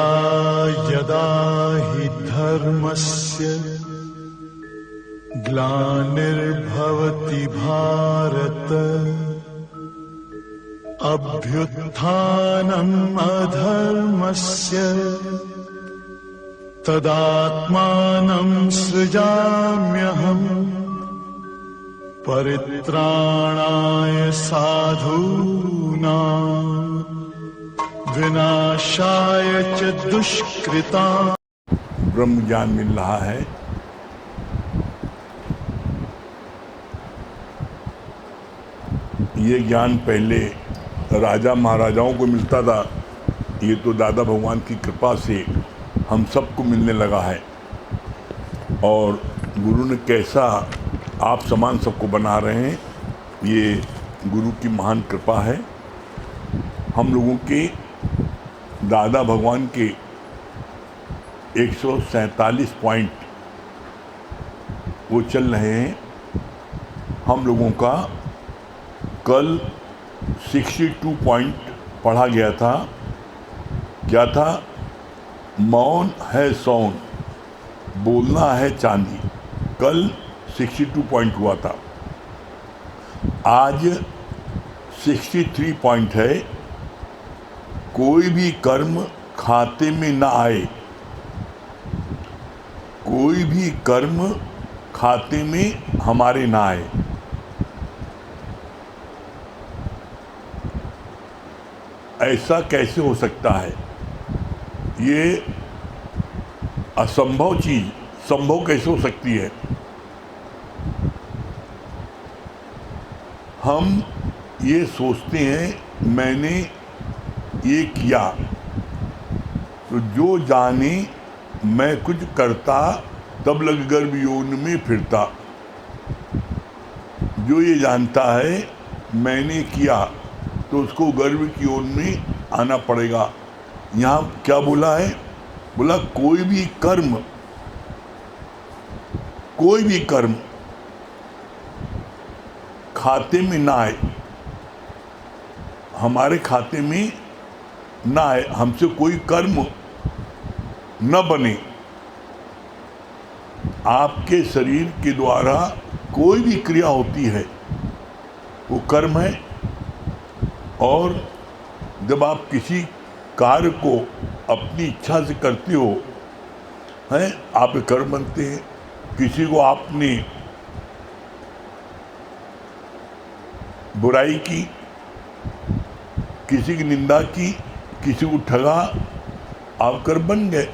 यदा यदा हि धर्मस्य ग्लानिर्भवति भारत अभ्युत्थानम् अधर्मस्य तदात्मानं सृजाम्यहम् परित्राणाय साधूनां विनाशाय च दुष्कृताम्। ब्रह्म ज्ञान मिल रहा है। ये ज्ञान पहले राजा महाराजाओं को मिलता था, ये तो दादा भगवान की कृपा से हम सबको मिलने लगा है। और गुरु ने कैसा आप समान सबको बना रहे हैं, ये गुरु की महान कृपा है। हम लोगों के दादा भगवान के 147 पॉइंट वो चल रहे हैं। हम लोगों का कल 62 पॉइंट पढ़ा गया था। क्या था? मौन है सौन, बोलना है चांदी। कल 62 पॉइंट हुआ था। आज 63 पॉइंट है। कोई भी कर्म खाते में ना आए, कोई भी कर्म खाते में हमारे ना आए। ऐसा कैसे हो सकता है? ये असंभव चीज संभव कैसे हो सकती है? हम ये सोचते हैं मैंने ये किया, तो जो जाने मैं कुछ करता तब लग गर्भ योनि में फिरता। जो ये जानता है मैंने किया तो उसको गर्भ की ओर में आना पड़ेगा। यहाँ क्या बोला है? बोला कोई भी कर्म खाते में ना आए, हमारे खाते में ना आए, हमसे कोई कर्म न बने। आपके शरीर के द्वारा कोई भी क्रिया होती है वो कर्म है। और जब आप किसी कार्य को अपनी इच्छा से करते हो हैं, आप कर्म बनते हैं। किसी को आपने बुराई की, किसी की निंदा की, किसी को ठगा, आप कर्म बन गए।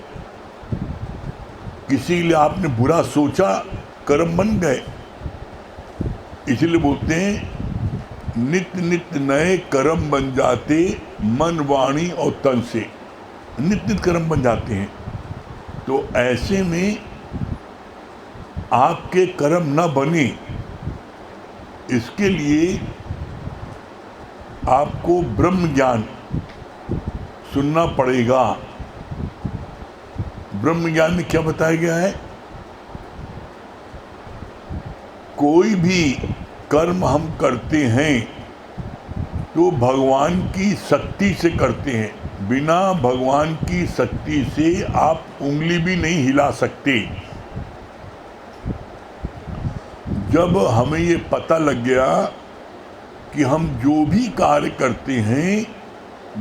किसी के लिए आपने बुरा सोचा, कर्म बन गए। इसलिए बोलते हैं नित्य नित्य नए कर्म बन जाते, मन वाणी और तन से नित्य नित्य कर्म बन जाते हैं। तो ऐसे में आपके कर्म न बने, इसके लिए आपको ब्रह्म ज्ञान सुनना पड़ेगा। ब्रह्म ज्ञान में क्या बताया गया है? कोई भी कर्म हम करते हैं तो भगवान की शक्ति से करते हैं। बिना भगवान की शक्ति से आप उंगली भी नहीं हिला सकते। जब हमें ये पता लग गया कि हम जो भी कार्य करते हैं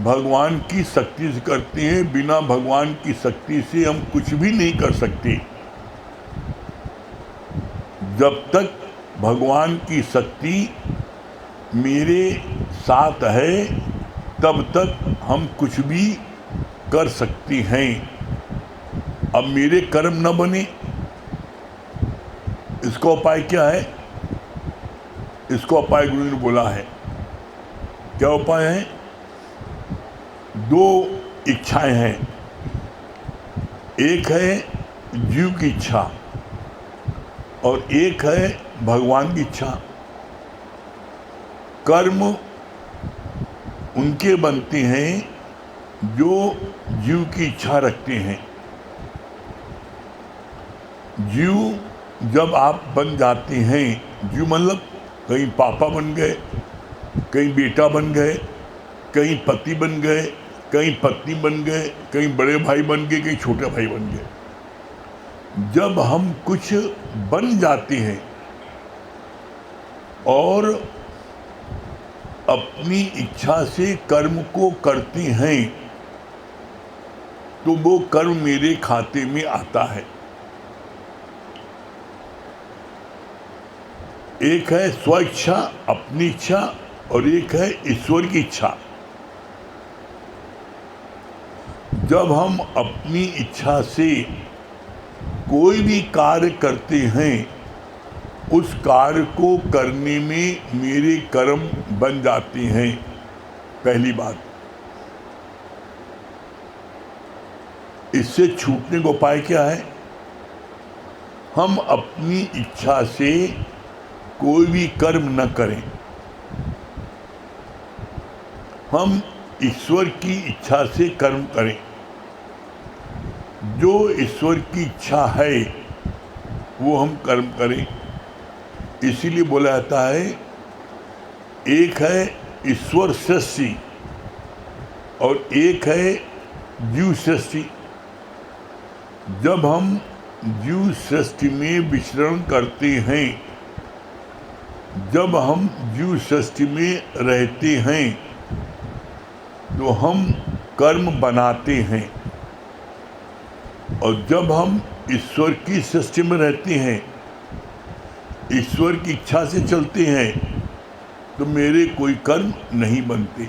भगवान की शक्ति से करते हैं, बिना भगवान की शक्ति से हम कुछ भी नहीं कर सकते। जब तक भगवान की शक्ति मेरे साथ है तब तक हम कुछ भी कर सकते हैं। अब मेरे कर्म न बने, इसका उपाय क्या है? इसको उपाय गुरु ने बोला है। क्या उपाय है? दो इच्छाएं हैं। एक है जीव की इच्छा और एक है भगवान की इच्छा। कर्म उनके बनते हैं जो जीव की इच्छा रखते हैं। जीव जब आप बन जाते हैं, जीव मतलब कहीं पापा बन गए, कहीं बेटा बन गए, कहीं पति बन गए, कहीं पत्नी बन गए, कहीं बड़े भाई बन गए, कहीं छोटे भाई बन गए। जब हम कुछ बन जाते हैं और अपनी इच्छा से कर्म को करते हैं तो वो कर्म मेरे खाते में आता है। एक है स्व इच्छा, अपनी इच्छा, और एक है ईश्वर की इच्छा। जब हम अपनी इच्छा से कोई भी कार्य करते हैं, उस कार्य को करने में मेरे कर्म बन जाते हैं। पहली बात। इससे छूटने का उपाय क्या है? हम अपनी इच्छा से कोई भी कर्म न करें, हम ईश्वर की इच्छा से कर्म करें। जो ईश्वर की इच्छा है वो हम कर्म करें। इसीलिए बोला जाता है, एक है ईश्वर सृष्टि और एक है जीव सृष्टि। जब हम जीव सृष्टि में विचरण करते हैं, जब हम जीव सृष्टि में रहते हैं, तो हम कर्म बनाते हैं। और जब हम ईश्वर की सृष्टि में रहते हैं, ईश्वर की इच्छा से चलते हैं, तो मेरे कोई कर्म नहीं बनते।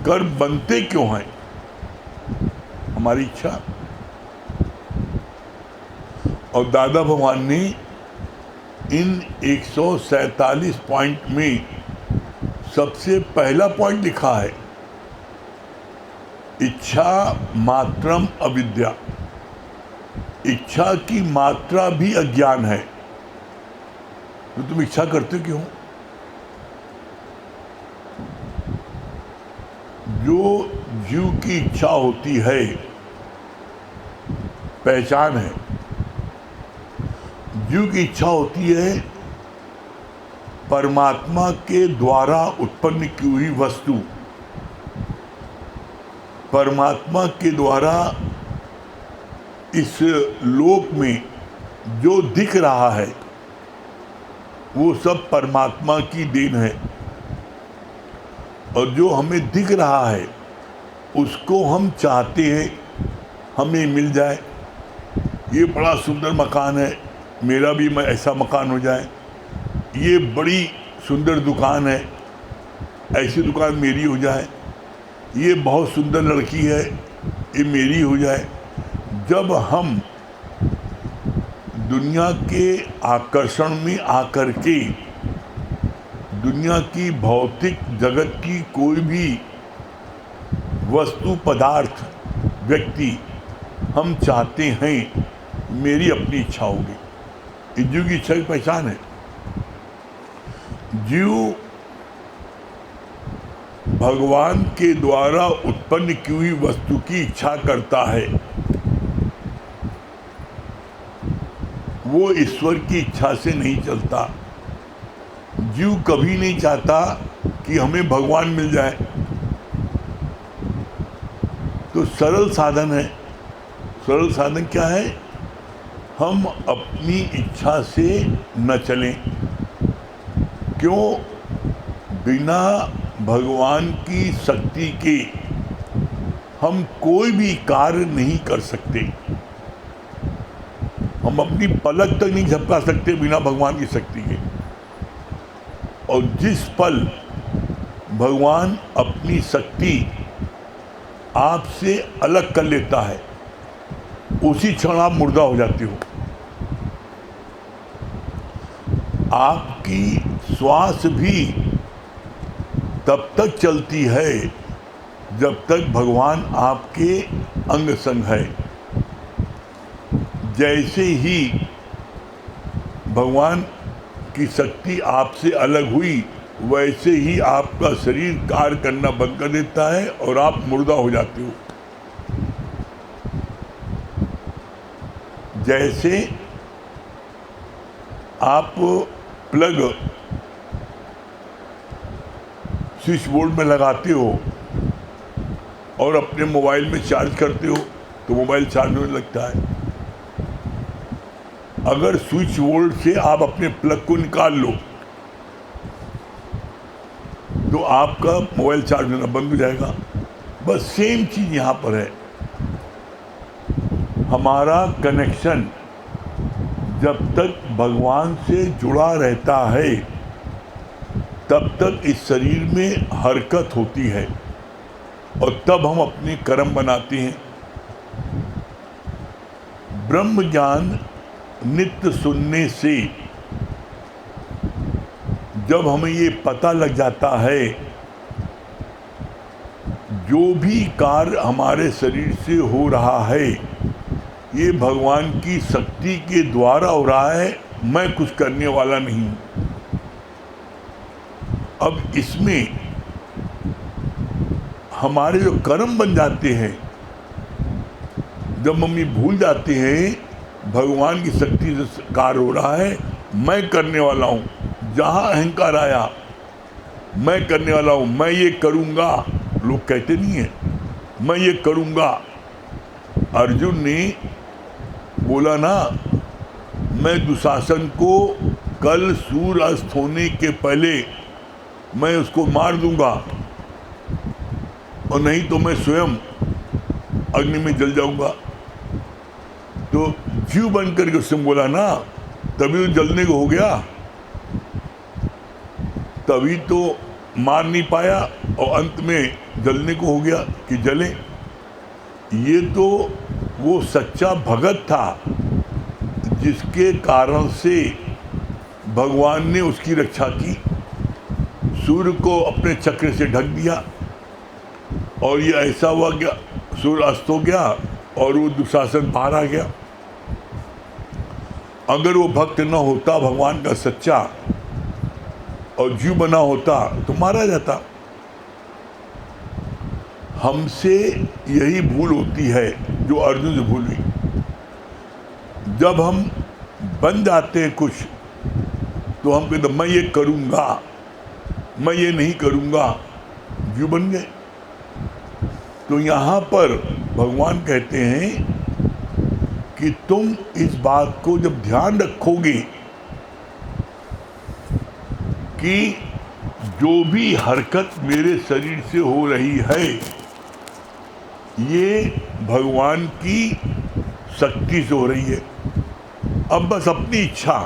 कर्म बनते क्यों हैं? हमारी इच्छा। और दादा भगवान ने इन 147 पॉइंट में सबसे पहला पॉइंट लिखा है, इच्छा मात्रम अविद्या। इच्छा की मात्रा भी अज्ञान है। तो तुम इच्छा करते क्यों? जो जीव की इच्छा होती है, पहचान है। जीव की इच्छा होती है परमात्मा के द्वारा उत्पन्न की हुई वस्तु, परमात्मा के द्वारा इस लोक में जो दिख रहा है वो सब परमात्मा की देन है। और जो हमें दिख रहा है उसको हम चाहते हैं हमें मिल जाए। ये बड़ा सुंदर मकान है, मेरा भी ऐसा मकान हो जाए। ये बड़ी सुंदर दुकान है, ऐसी दुकान मेरी हो जाए। ये बहुत सुंदर लड़की है, ये मेरी हो जाए। जब हम दुनिया के आकर्षण में आकर के दुनिया की भौतिक जगत की कोई भी वस्तु, पदार्थ, व्यक्ति हम चाहते हैं मेरी अपनी इच्छा होगी, ये जीव की इच्छा की पहचान है। जीव भगवान के द्वारा उत्पन्न की हुई वस्तु की इच्छा करता है, वो ईश्वर की इच्छा से नहीं चलता। जीव कभी नहीं चाहता कि हमें भगवान मिल जाए। तो सरल साधन है। सरल साधन क्या है? हम अपनी इच्छा से न चलें। क्यों? बिना भगवान की शक्ति के हम कोई भी कार्य नहीं कर सकते। हम अपनी पलक तक नहीं झपका सकते बिना भगवान की शक्ति के। और जिस पल भगवान अपनी शक्ति आपसे अलग कर लेता है, उसी क्षण आप मुर्दा हो जाते हो। आपकी श्वास भी तब तक चलती है जब तक भगवान आपके अंग संग है। जैसे ही भगवान की शक्ति आपसे अलग हुई, वैसे ही आपका शरीर कार्य करना बंद कर देता है और आप मुर्दा हो जाते हो। जैसे आप प्लग स्विच बोर्ड में लगाते हो और अपने मोबाइल में चार्ज करते हो तो मोबाइल चार्ज होने लगता है। अगर स्विच बोर्ड से आप अपने प्लग को निकाल लो तो आपका मोबाइल चार्ज होना बंद हो जाएगा। बस सेम चीज़ यहाँ पर है। हमारा कनेक्शन जब तक भगवान से जुड़ा रहता है तब तक इस शरीर में हरकत होती है और तब हम अपने कर्म बनाते हैं। ब्रह्म ज्ञान नित्य सुनने से जब हमें ये पता लग जाता है जो भी कार्य हमारे शरीर से हो रहा है ये भगवान की शक्ति के द्वारा हो रहा है, मैं कुछ करने वाला नहीं। अब इसमें हमारे जो कर्म बन जाते हैं, जब हम ये भूल जाते हैं भगवान की शक्ति से कार्य हो रहा है, मैं करने वाला हूँ, जहाँ अहंकार आया मैं करने वाला हूँ, मैं ये करूँगा, लोग कहते नहीं है मैं ये करूँगा। अर्जुन ने बोला ना, मैं दुशासन को कल सूर्य अस्त होने के पहले मैं उसको मार दूंगा और नहीं तो मैं स्वयं अग्नि में जल जाऊंगा। तो जीव बन करके उससे बोला ना, तभी तो जलने को हो गया, तभी तो मार नहीं पाया और अंत में जलने को हो गया कि जले। ये तो वो सच्चा भगत था जिसके कारण से भगवान ने उसकी रक्षा की, सूर्य को अपने चक्र से ढक दिया और ये ऐसा हुआ गया, सूर्य अस्त हो गया और वो दुशासन बाहर आ गया। अगर वो भक्त न होता भगवान का सच्चा और जीव बना होता तो मारा जाता। हमसे यही भूल होती है जो अर्जुन से भूल हुई। जब हम बन जाते हैं कुछ तो हम कहते मैं ये करूँगा, मैं ये नहीं करूँगा, जीव बन गए। तो यहाँ पर भगवान कहते हैं कि तुम इस बात को जब ध्यान रखोगे कि जो भी हरकत मेरे शरीर से हो रही है ये भगवान की शक्ति से हो रही है। अब बस अपनी इच्छा,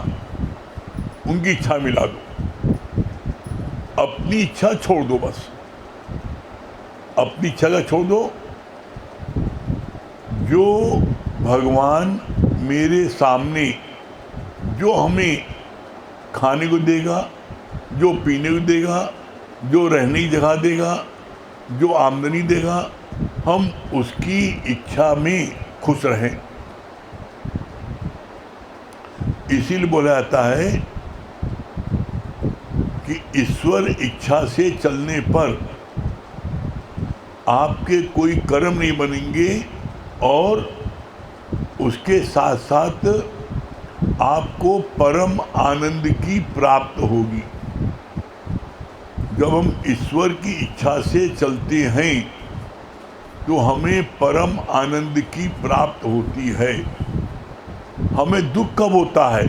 उनकी इच्छा मिला दो, अपनी इच्छा छोड़ दो, बस अपनी इच्छा का छोड़ दो। जो भगवान मेरे सामने जो हमें खाने को देगा, जो पीने को देगा, जो रहने की जगह देगा, जो आमदनी देगा, हम उसकी इच्छा में खुश रहें। इसीलिए बोला जाता है कि ईश्वर इच्छा से चलने पर आपके कोई कर्म नहीं बनेंगे और उसके साथ साथ आपको परम आनंद की प्राप्त होगी। जब हम ईश्वर की इच्छा से चलते हैं तो हमें परम आनंद की प्राप्त होती है। हमें दुख कब होता है?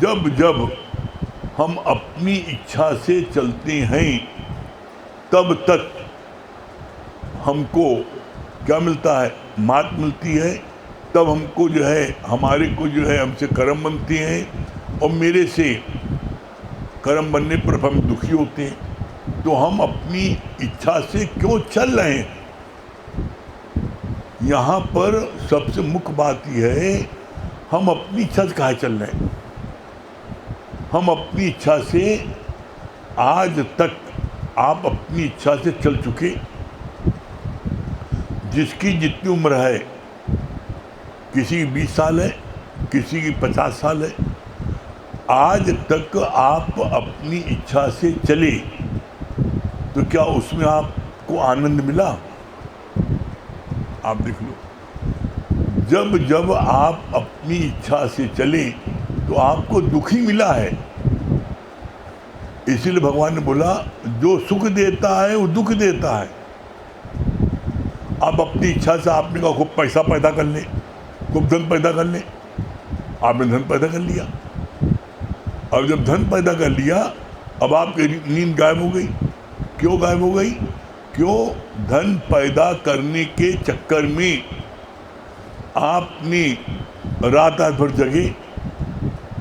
जब जब हम अपनी इच्छा से चलते हैं तब तक हमको क्या मिलता है? मात मिलती है। तब हमको जो है, हमारे को जो है हमसे कर्म बनते हैं और मेरे से कर्म बनने पर हम दुखी होते हैं। तो हम अपनी इच्छा से क्यों चल रहे हैं? यहाँ पर सबसे मुख्य बात यह है, हम अपनी इच्छा से कहाँ चल रहे हैं? हम अपनी इच्छा से आज तक आप अपनी इच्छा से चल चुके। जिसकी जितनी उम्र है, किसी की 20 साल है, किसी की 50 साल है, आज तक आप अपनी इच्छा से चले तो क्या उसमें आपको आनंद मिला? आप देख लो, जब जब आप अपनी इच्छा से चले तो आपको दुख ही मिला है। इसीलिए भगवान ने बोला जो सुख देता है वो दुख देता है। आप अपनी इच्छा से आपने कहा खूब पैसा पैदा कर ले, खूब धन पैदा कर ले, आपने धन पैदा कर लिया। अब जब धन पैदा कर लिया, अब आपकी नींद गायब हो गई। क्यों गायब हो गई? क्यों? धन पैदा करने के चक्कर में आपने रात भर जगे,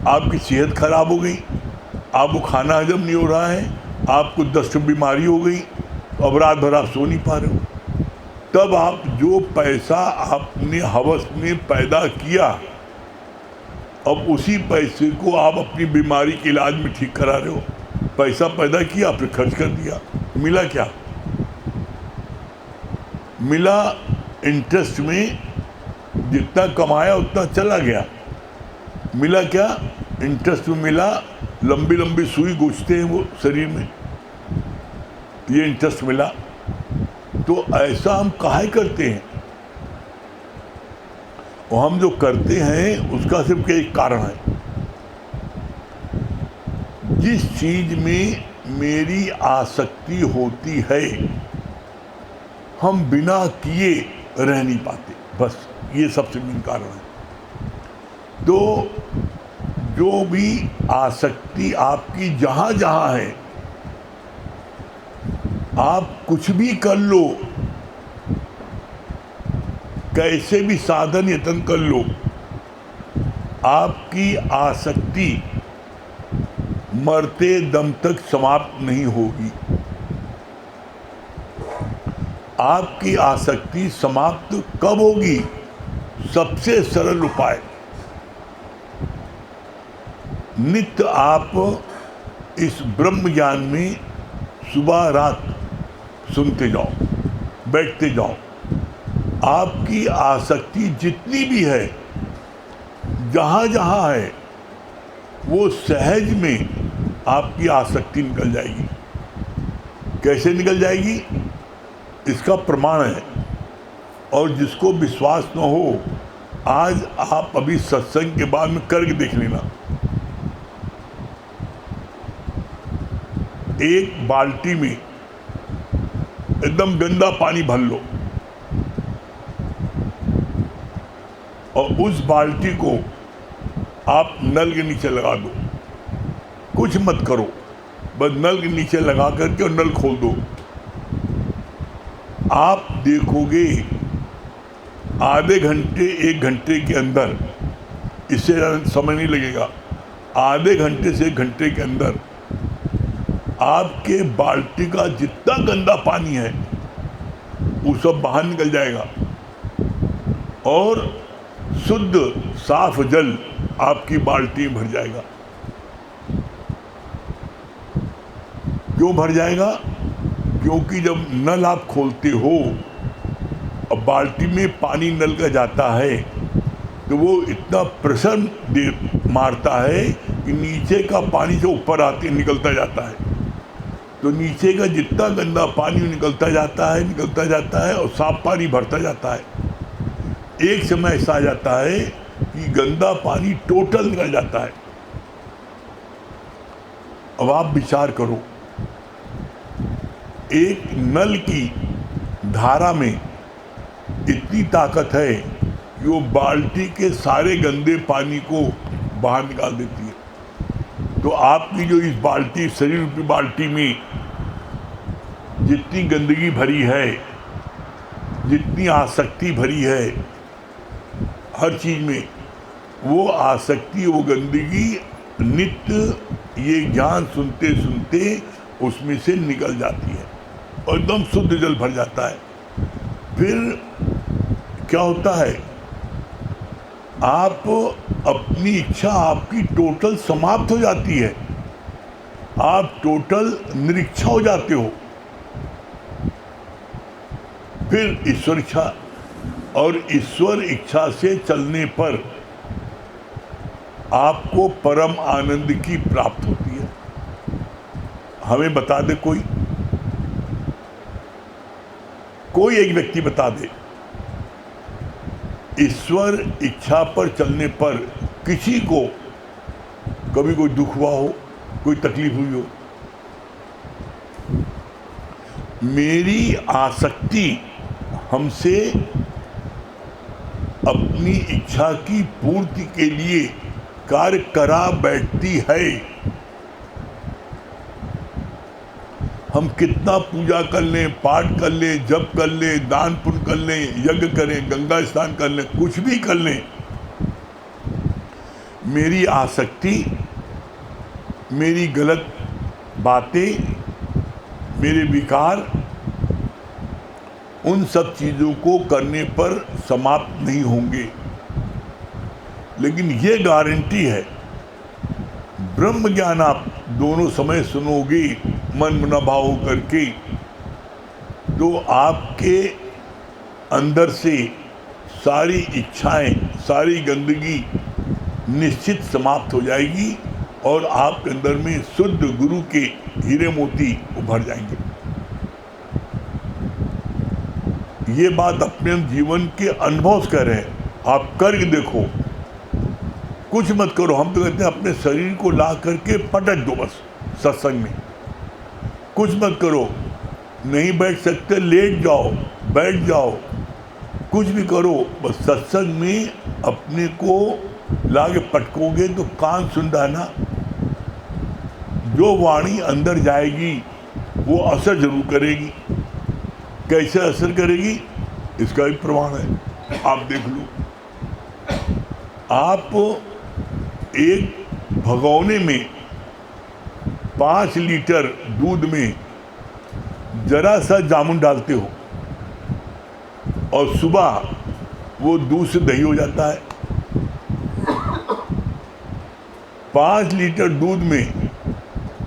आपकी सेहत खराब हो गई, आपको खाना हजम नहीं हो रहा है, आपको दस्त बीमारी हो गई, अब रात भर आप सो नहीं पा रहे हो। तब आप जो पैसा आपने हवस में पैदा किया, अब उसी पैसे को आप अपनी बीमारी के इलाज में ठीक करा रहे हो। पैसा पैदा किया फिर खर्च कर दिया, मिला क्या? मिला इंटरेस्ट में, जितना कमाया उतना चला गया। मिला क्या? इंटरेस्ट में मिला, लंबी लंबी सुई गूंजते हैं वो शरीर में, ये इंटरेस्ट मिला। तो ऐसा हम काहे करते हैं? और हम जो करते हैं उसका सिर्फ एक कारण है, जिस चीज में मेरी आसक्ति होती है हम बिना किए रह नहीं पाते, बस ये सबसे मेन कारण है। तो जो भी आसक्ति आपकी जहां जहां है, आप कुछ भी कर लो, कैसे भी साधन यत्न कर लो, आपकी आसक्ति मरते दम तक समाप्त नहीं होगी। आपकी आसक्ति समाप्त कब होगी? सबसे सरल उपाय, नित्य आप इस ब्रह्म ज्ञान में सुबह रात सुनते जाओ, बैठते जाओ। आपकी आसक्ति जितनी भी है, जहां जहां है, वो सहज में आपकी आसक्ति निकल जाएगी। कैसे निकल जाएगी? इसका प्रमाण है। और जिसको विश्वास न हो, आज आप अभी सत्संग के बाद में करके देख लेना। एक बाल्टी में एकदम गंदा पानी भर लो और उस बाल्टी को आप नल के नीचे लगा दो। कुछ मत करो, बस नल के नीचे लगा करके और नल खोल दो। आप देखोगे आधे घंटे, एक घंटे के अंदर, इससे ज़्यादा समय नहीं लगेगा, आधे घंटे से एक घंटे के अंदर आपके बाल्टी का जितना गंदा पानी है वो सब बाहर निकल जाएगा और शुद्ध साफ जल आपकी बाल्टी में भर जाएगा। क्यों भर जाएगा? क्योंकि जब नल आप खोलते हो और बाल्टी में पानी नल का जाता है तो वो इतना प्रेशर मारता है कि नीचे का पानी जो ऊपर आते निकलता जाता है। तो नीचे का जितना गंदा पानी निकलता जाता है और साफ पानी भरता जाता है। एक समय ऐसा आ जाता है कि गंदा पानी टोटल निकल जाता है। अब आप विचार करो, एक नल की धारा में इतनी ताकत है कि वो बाल्टी के सारे गंदे पानी को बाहर निकाल देती है। तो आपकी जो इस बाल्टी, शरीर रूपी बाल्टी में जितनी गंदगी भरी है, जितनी आसक्ति भरी है हर चीज में, वो आसक्ति, वो गंदगी नित्य ये ज्ञान सुनते सुनते उसमें से निकल जाती है और एकदम शुद्ध जल भर जाता है। फिर क्या होता है? आप अपनी इच्छा आपकी टोटल समाप्त हो जाती है, आप टोटल निरीक्षा हो जाते हो। फिर ईश्वर इच्छा, और ईश्वर इच्छा से चलने पर आपको परम आनंद की प्राप्त होती है। हमें बता दे कोई एक व्यक्ति बता दे, ईश्वर इच्छा पर चलने पर किसी को कभी कोई दुख हुआ हो, कोई तकलीफ हुई हो? मेरी आसक्ति हमसे अपनी इच्छा की पूर्ति के लिए कार्य करा बैठती है। हम कितना पूजा कर लें, पाठ कर लें, जप कर लें, दान पुण्य कर लें, यज्ञ करें, गंगा स्नान कर लें, कुछ भी कर लें, मेरी आसक्ति, मेरी गलत बातें, मेरे विकार उन सब चीज़ों को करने पर समाप्त नहीं होंगे। लेकिन ये गारंटी है, ब्रह्म ज्ञान आप दोनों समय सुनोगे मन मना भाव करके, तो आपके अंदर से सारी इच्छाएं, सारी गंदगी निश्चित समाप्त हो जाएगी और आपके अंदर में शुद्ध गुरु के हीरे मोती उभर जाएंगे। ये बात अपने जीवन के अनुभव से कह रहे हैं, आप करके देखो। कुछ मत करो, हम तो कहते हैं अपने शरीर को ला करके पटक दो बस सत्संग में। कुछ मत करो, नहीं बैठ सकते लेट जाओ, बैठ जाओ, कुछ भी करो, बस सत्संग में अपने को ला के पटकोगे तो कान सुन रहा है ना। जो वाणी अंदर जाएगी वो असर जरूर करेगी। कैसे असर करेगी इसका भी प्रमाण है, आप देख लो। आप एक भगोने में 5 लीटर दूध में जरा सा जामुन डालते हो और सुबह वो दूध से दही हो जाता है। 5 लीटर दूध में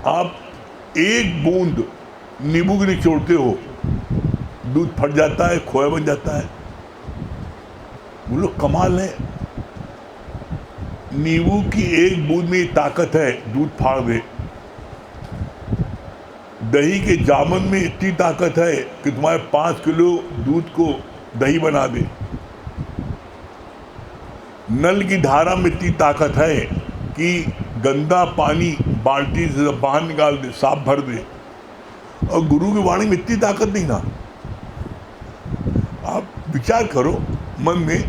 आप 1 बूंद नींबू की निचोड़ते हो, दूध फट जाता है, खोया बन जाता है। बोलो कमाल है, नींबू की 1 बूंद में ताकत है, दूध फाड़ दे। दही के जामुन में इतनी ताकत है कि तुम्हारे 5 किलो दूध को दही बना दे। नल की धारा में इतनी ताकत है कि गंदा पानी बाल्टी से बाहर निकाल दे, साफ भर दे। और गुरु की वाणी में इतनी ताकत नहीं ना। आप विचार करो मन में,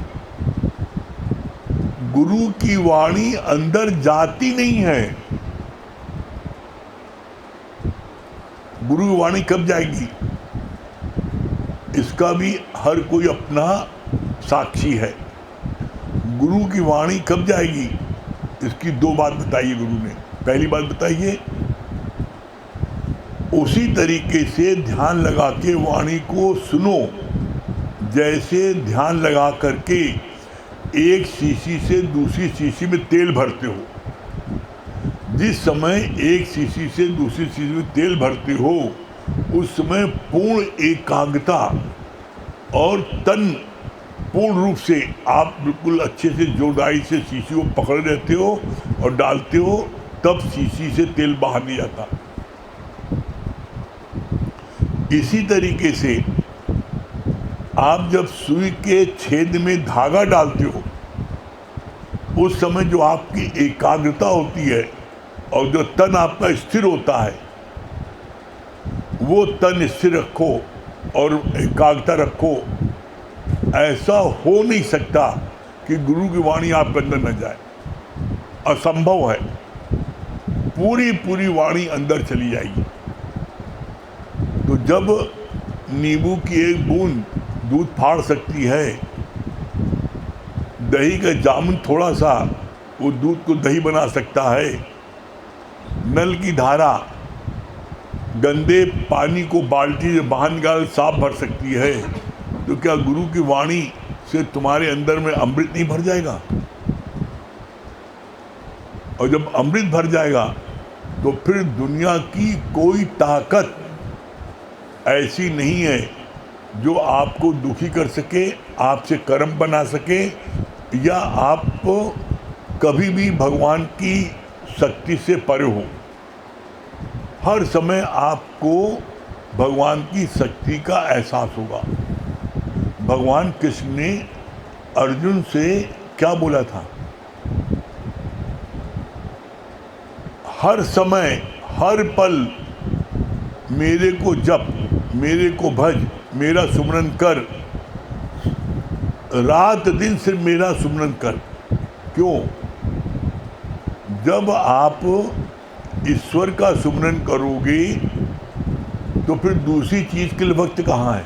गुरु की वाणी अंदर जाती नहीं है। गुरु की वाणी कब जाएगी इसका भी हर कोई अपना साक्षी है। गुरु की वाणी कब जाएगी इसकी 2 बात बताइए गुरु ने। पहली बात बताइए, उसी तरीके से ध्यान लगा के वाणी को सुनो जैसे ध्यान लगा करके एक शीशी से दूसरी शीशी में तेल भरते हो। जिस समय एक शीशी से दूसरी शीशी में तेल भरते हो उस समय पूर्ण एकाग्रता और तन पूर्ण रूप से आप बिल्कुल अच्छे से जोरदारी से शीशी को पकड़े रहते हो और डालते हो, तब शीशी से तेल बाहर नहीं जाता। इसी तरीके से आप जब सुई के छेद में धागा डालते हो उस समय जो आपकी एकाग्रता होती है और जो तन आपका स्थिर होता है, वो तन स्थिर रखो और एकाग्रता रखो। ऐसा हो नहीं सकता कि गुरु की वाणी आपके अंदर न जाए, असंभव है। पूरी पूरी वाणी अंदर चली जाएगी। तो जब नींबू की 1 बूंद दूध फाड़ सकती है, दही का जामुन थोड़ा सा वो दूध को दही बना सकता है, नल की धारा गंदे पानी को बाल्टी से बाहर निकाल साफ भर सकती है, तो क्या गुरु की वाणी से तुम्हारे अंदर में अमृत नहीं भर जाएगा? और जब अमृत भर जाएगा तो फिर दुनिया की कोई ताकत ऐसी नहीं है जो आपको दुखी कर सके, आपसे कर्म बना सके, या आप कभी भी भगवान की शक्ति से परे हो। हर समय आपको भगवान की शक्ति का एहसास होगा। भगवान कृष्ण ने अर्जुन से क्या बोला था? हर समय हर पल मेरे को जप, मेरे को भज, मेरा सुमरन कर, रात दिन सिर्फ मेरा सुमरन कर। क्यों? जब आप ईश्वर का सुमरन करोगे तो फिर दूसरी चीज़ के लिए वक्त कहाँ है?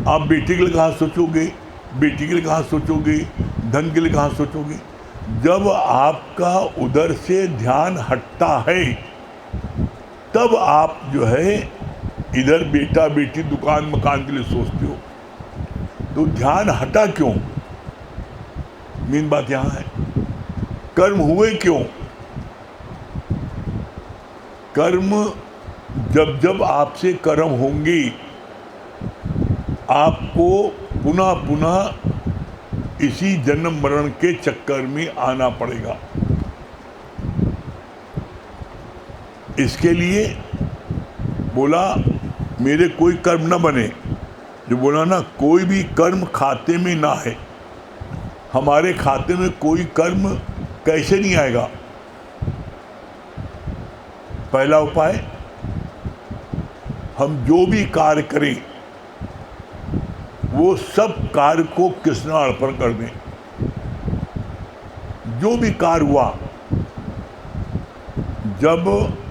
आप बेटे के लिए कहाँ सोचोगे, बेटी के लिए कहाँ सोचोगे, धन के लिए कहाँ सोचोगे? जब आपका उधर से ध्यान हटता है तब आप जो है इधर बेटा बेटी दुकान मकान के लिए सोचते हो। तो ध्यान हटा क्यों? मेन बात यहाँ है। कर्म हुए क्यों? कर्म जब जब आपसे कर्म होंगे आपको पुनः पुनः इसी जन्म मरण के चक्कर में आना पड़ेगा। इसके लिए बोला मेरे कोई कर्म न बने। जो बोला ना, कोई भी कर्म खाते में ना है। हमारे खाते में कोई कर्म कैसे नहीं आएगा? पहला उपाय, हम जो भी कार्य करें वो सब कार्य को कृष्ण अर्पण कर दें। जो भी कार्य हुआ, जब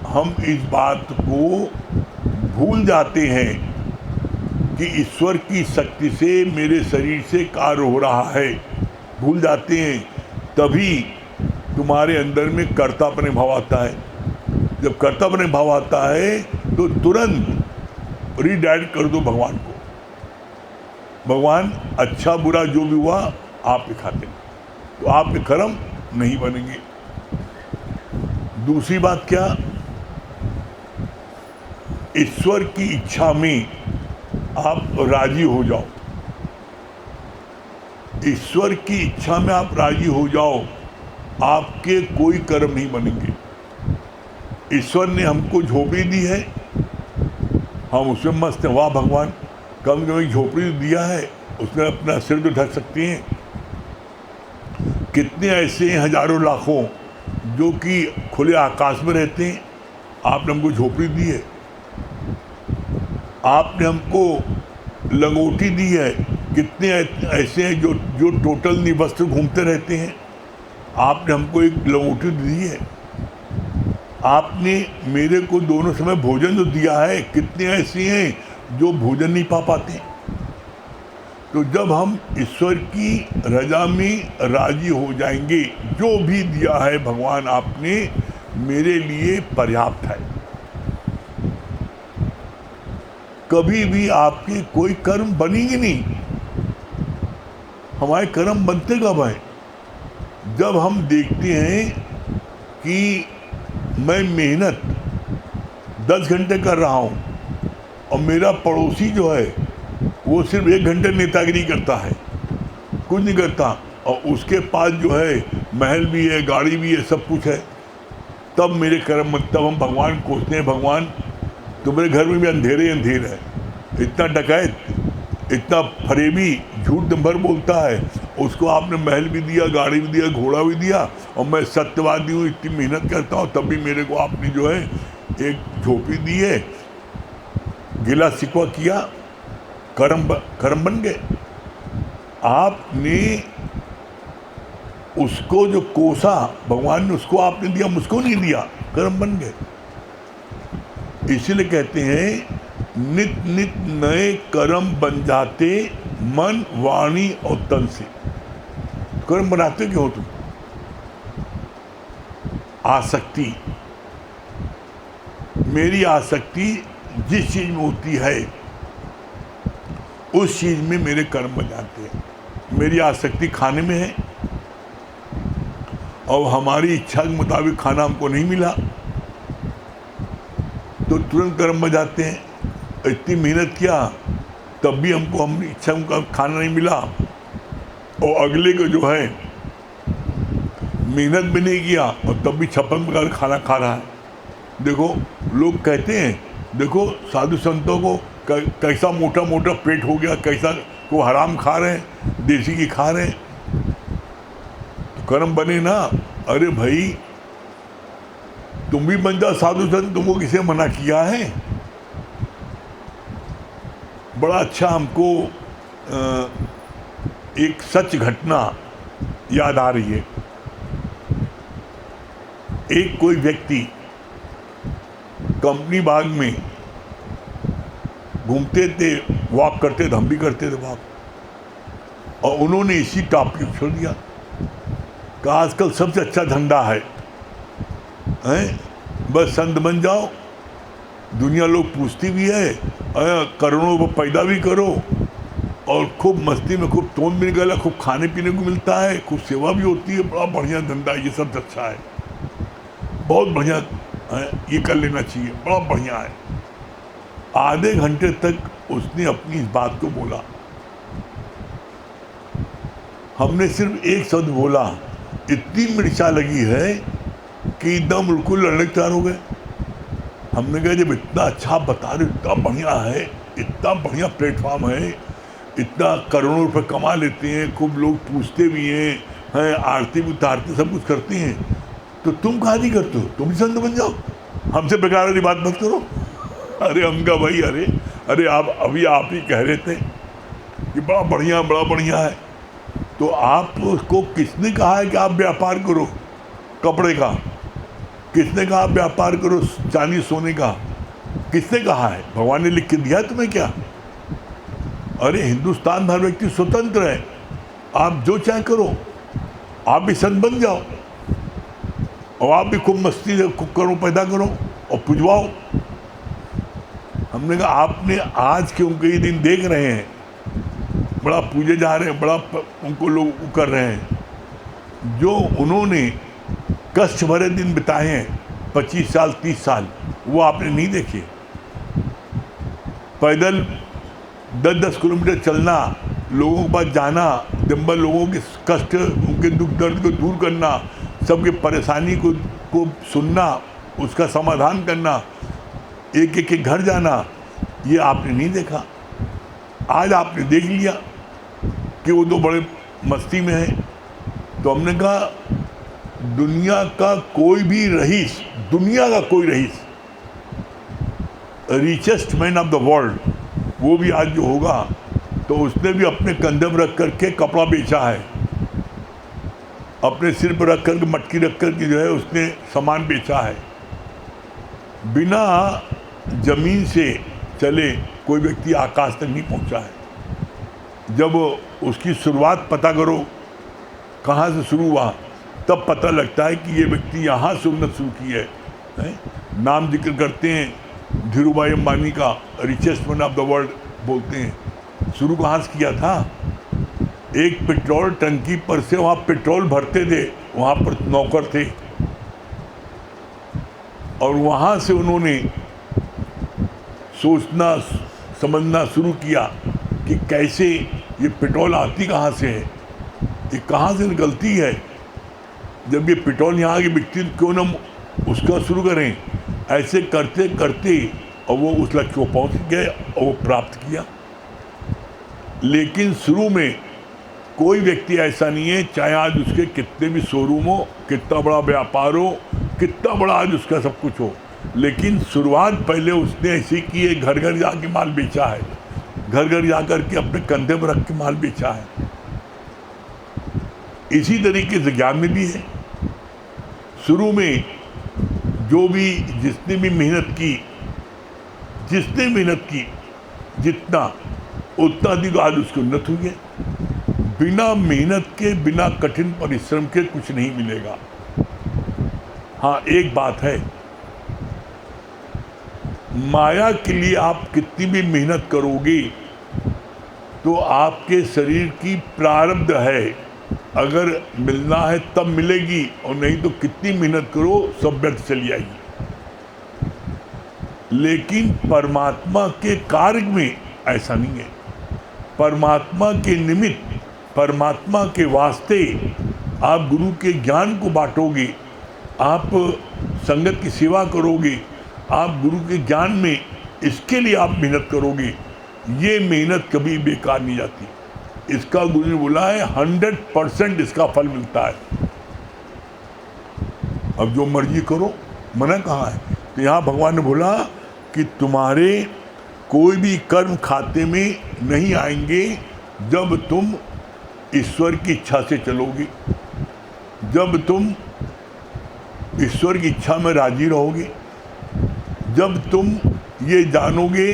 हम इस बात को भूल जाते हैं कि ईश्वर की शक्ति से मेरे शरीर से कार्य हो रहा है, भूल जाते हैं, तभी तुम्हारे अंदर में कर्तापने भाव आता है। जब कर्तापने भाव आता है तो तुरंत रीडायरेक्ट कर दो भगवान को। भगवान अच्छा बुरा जो भी हुआ आप पे खाते हैं, तो आपके कर्म नहीं बनेंगे। दूसरी बात क्या? ईश्वर की इच्छा में आप राजी हो जाओ। ईश्वर की इच्छा में आप राजी हो जाओ, आपके कोई कर्म नहीं बनेंगे। ईश्वर ने हमको झोपड़ी दी है, हम उसमें मस्त हैं। वाह भगवान, कम से कम झोपड़ी दिया है, उसमें अपना सिर तो ढक सकती हैं। कितने ऐसे हैं हजारों लाखों जो कि खुले आकाश में रहते हैं, आपने हमको झोपड़ी दी है। आपने हमको लंगोटी दी है। कितने ऐसे हैं जो टोटल निवस्त्र घूमते रहते हैं, आपने हमको एक लंगोटी दी है। आपने मेरे को दोनों समय भोजन तो दिया है। कितने ऐसे हैं जो भोजन नहीं पा पाते। तो जब हम ईश्वर की रजा में राजी हो जाएंगे, जो भी दिया है भगवान आपने मेरे लिए पर्याप्त है। कभी भी आपके कोई कर्म बनेंगे नहीं। हमारे कर्म बनते कब हैं? जब हम देखते हैं कि मैं मेहनत 10 घंटे कर रहा हूँ और मेरा पड़ोसी जो है वो सिर्फ 1 घंटे नेतागिरी करता है, कुछ नहीं करता, और उसके पास जो है महल भी है, गाड़ी भी है, सब कुछ है। तब मेरे कर्म, तब हम भगवान कोसते हैं, भगवान तुम्हारे घर में भी अंधेरे अंधेर है। इतना डकैत, इतना फरेबी, झूठ नंबर बोलता है, उसको आपने महल भी दिया, गाड़ी भी दिया, घोड़ा भी दिया, और मैं सत्यवादी हूँ, इतनी मेहनत करता हूँ, तब भी मेरे को आपने जो है एक झोपड़ी दी है। गिला शिकवा किया, कर्म बन गए। आपने उसको जो कोसा, भगवान ने उसको आपने दिया, मुझको नहीं दिया, कर्म बन गए। इसीलिए कहते हैं नित नित नए कर्म बन जाते मन, वाणी और तन से। कर्म बनाते क्यों तुम? आसक्ति, मेरी आसक्ति जिस चीज में होती है उस चीज में मेरे कर्म बन जाते हैं। मेरी आसक्ति खाने में है और हमारी इच्छा के मुताबिक खाना हमको नहीं मिला तो तुरंत कर्म बन जाते हैं। इतनी मेहनत किया तब भी हमको हम इच्छा का खाना नहीं मिला, और अगले को जो है मेहनत भी नहीं किया और तब भी 56 प्रकार खाना खा रहा है। देखो लोग कहते हैं, देखो साधु संतों को कैसा मोटा मोटा पेट हो गया, कैसा वो हराम खा रहे हैं, देसी की खा रहे हैं, तो कर्म बने ना। अरे भाई तुम भी बन जाओ साधु संत, तुमको किसे मना किया है? बड़ा अच्छा हमको एक सच घटना याद आ रही है। एक कोई व्यक्ति कंपनी बाग में घूमते थे, वॉक करते थे, हम भी करते थे वॉक, और उन्होंने इसी टॉपिक छोड़ दिया कि आजकल सबसे अच्छा धंधा है बस संत बन जाओ, दुनिया लोग पूछती भी है, करोड़ों रुपये पैदा भी करो और खूब मस्ती में खूब तोन भी निकला, खूब खाने पीने को मिलता है, खूब सेवा भी होती है, बड़ा बढ़िया धंधा है, ये सब अच्छा है, बहुत बढ़िया है, ये कर लेना चाहिए, बड़ा बढ़िया है। आधे घंटे तक उसने अपनी इस बात को बोला। हमने सिर्फ एक शब्द बोला, इतनी मिर्चा लगी है कि एकदम बिल्कुल लड़ने तैयार हो गए। हमने कहा जब इतना अच्छा बता रहे, इतना बढ़िया है, इतना बढ़िया प्लेटफॉर्म है, इतना करोड़ों रुपए कमा लेते हैं, खूब लोग पूछते भी हैं, आरती भी उतारते, सब कुछ करते हैं, तो तुम कहा नहीं करते हो, तुम भी संत बन जाओ, हमसे बेकार वाली बात मत करो। अरे हम कहा भाई अरे आप अभी आप ही कह रहे थे कि बड़ा बढ़िया है, तो आप उसको किसने कहा है कि आप व्यापार करो कपड़े का, किसने कहा आप व्यापार करो चांदी सोने का, किसने कहा है? भगवान ने लिख के दिया है तुम्हें क्या? अरे हिंदुस्तान हर व्यक्ति स्वतंत्र है, आप जो चाहे करो, आप भी संत बन जाओ और आप भी खूब मस्ती करो, पैदा करो और पुजवाओ। हमने कहा आपने आज क्योंकि ये दिन देख रहे हैं, बड़ा पूजे जा रहे हैं, बड़ा उनको लोग कर रहे हैं, जो उन्होंने कष्ट भरे दिन बिताए हैं 25 साल 30 साल, वो आपने नहीं देखे। पैदल 10-10 किलोमीटर चलना, लोगों के पास जाना, दिनभर लोगों के कष्ट, उनके दुख दर्द को दूर करना, सबके परेशानी को सुनना, उसका समाधान करना, एक एक के घर जाना, ये आपने नहीं देखा। आज आपने देख लिया कि वो तो बड़े मस्ती में है। तो हमने कहा दुनिया का कोई भी रईस, दुनिया का कोई रईस, richest man of the world, वो भी आज जो होगा तो उसने भी अपने कंधे पर रख करके कपड़ा बेचा है, अपने सिर पर रख करके मटकी रख करके जो है उसने सामान बेचा है। बिना जमीन से चले कोई व्यक्ति आकाश तक नहीं पहुंचा है। जब उसकी शुरुआत पता करो कहाँ से शुरू हुआ, तब पता लगता है कि ये व्यक्ति यहाँ से उन्नत शुरू की है। नाम जिक्र करते हैं धीरू भाई अंबानी का, richest man of the world बोलते हैं। शुरू कहाँ से किया था? एक पेट्रोल टंकी पर से वहाँ पेट्रोल भरते थे, वहाँ पर नौकर थे, और वहाँ से उन्होंने सोचना समझना शुरू किया कि कैसे ये पेट्रोल आती कहाँ से है, ये कहाँ से निकलती है, जब ये पेट्रोल यहाँ की बिकती तो क्यों ना उसका शुरू करें। ऐसे करते करते और वो उस लक्ष्य को पहुँच गए और वो प्राप्त किया। लेकिन शुरू में कोई व्यक्ति ऐसा नहीं है, चाहे आज उसके कितने भी शोरूम हो, कितना बड़ा व्यापार हो, कितना बड़ा आज उसका सब कुछ हो, लेकिन शुरुआत पहले उसने ऐसी की है, घर घर जाके माल बेचा है, घर घर जाकर के अपने कंधे पर रख के माल बेचा है। इसी तरीके से ज्ञान में भी है। शुरू में जो भी जिसने भी मेहनत की, जितना उतना अधिक आज उसकी उन्नत हुई है। बिना मेहनत के, बिना कठिन परिश्रम के कुछ नहीं मिलेगा। हाँ, एक बात है, माया के लिए आप कितनी भी मेहनत करोगे तो आपके शरीर की प्रारब्ध है, अगर मिलना है तब मिलेगी, और नहीं तो कितनी मेहनत करो सब व्यर्थ चली आएगी। लेकिन परमात्मा के कार्य में ऐसा नहीं है। परमात्मा के निमित्त, परमात्मा के वास्ते आप गुरु के ज्ञान को बांटोगे, आप संगत की सेवा करोगे, आप गुरु के ज्ञान में, इसके लिए आप मेहनत करोगे, ये मेहनत कभी बेकार नहीं जाती। इसका गुरु ने बोला है 100% इसका फल मिलता है। अब जो मर्जी करो, मना कहाँ है? तो यहाँ भगवान ने बोला कि तुम्हारे कोई भी कर्म खाते में नहीं आएंगे जब तुम ईश्वर की इच्छा से चलोगी, जब तुम ईश्वर की इच्छा में राजी रहोगे, जब तुम ये जानोगे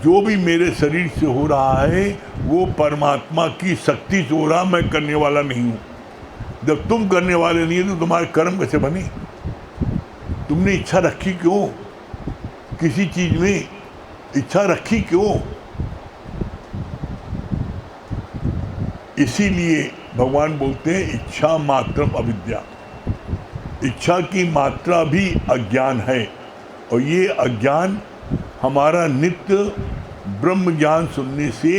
जो भी मेरे शरीर से हो रहा है वो परमात्मा की शक्ति से हो रहा, मैं करने वाला नहीं हूँ। जब तुम करने वाले नहीं है तो तुम्हारे कर्म कैसे बने? तुमने इच्छा रखी क्यों? किसी चीज में इच्छा रखी क्यों? इसीलिए भगवान बोलते हैं इच्छा मात्रम अविद्या। इच्छा की मात्रा भी अज्ञान है, और ये अज्ञान हमारा नित्य ब्रह्म ज्ञान सुनने से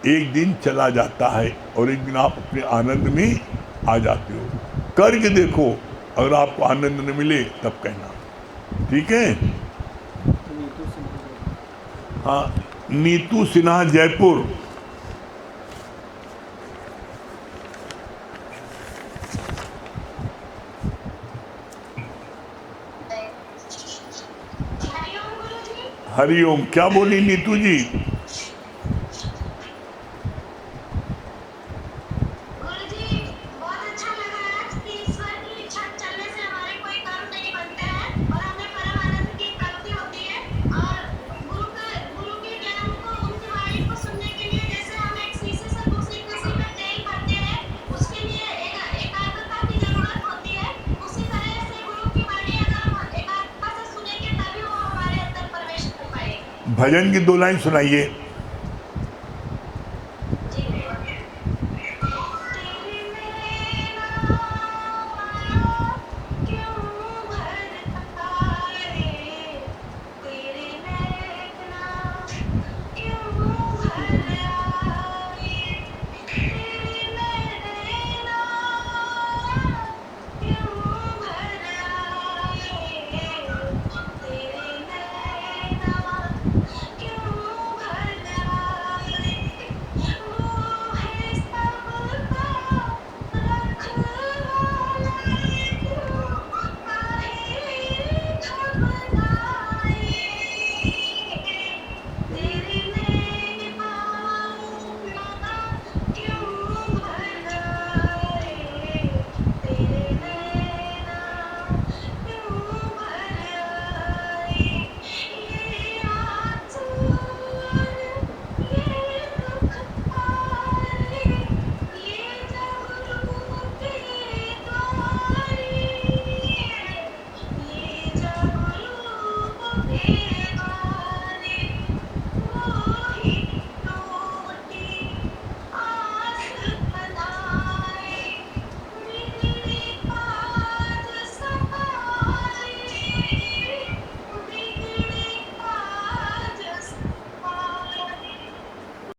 एक दिन चला जाता है और एक दिन आप अपने आनंद में आ जाते हो। करके देखो, अगर आपको आनंद न मिले तब कहना, ठीक है? हाँ, नीतू सिन्हा जयपुर। हरिओम। क्या बोली नीतू जी? भजन की 2 लाइन सुनाइए।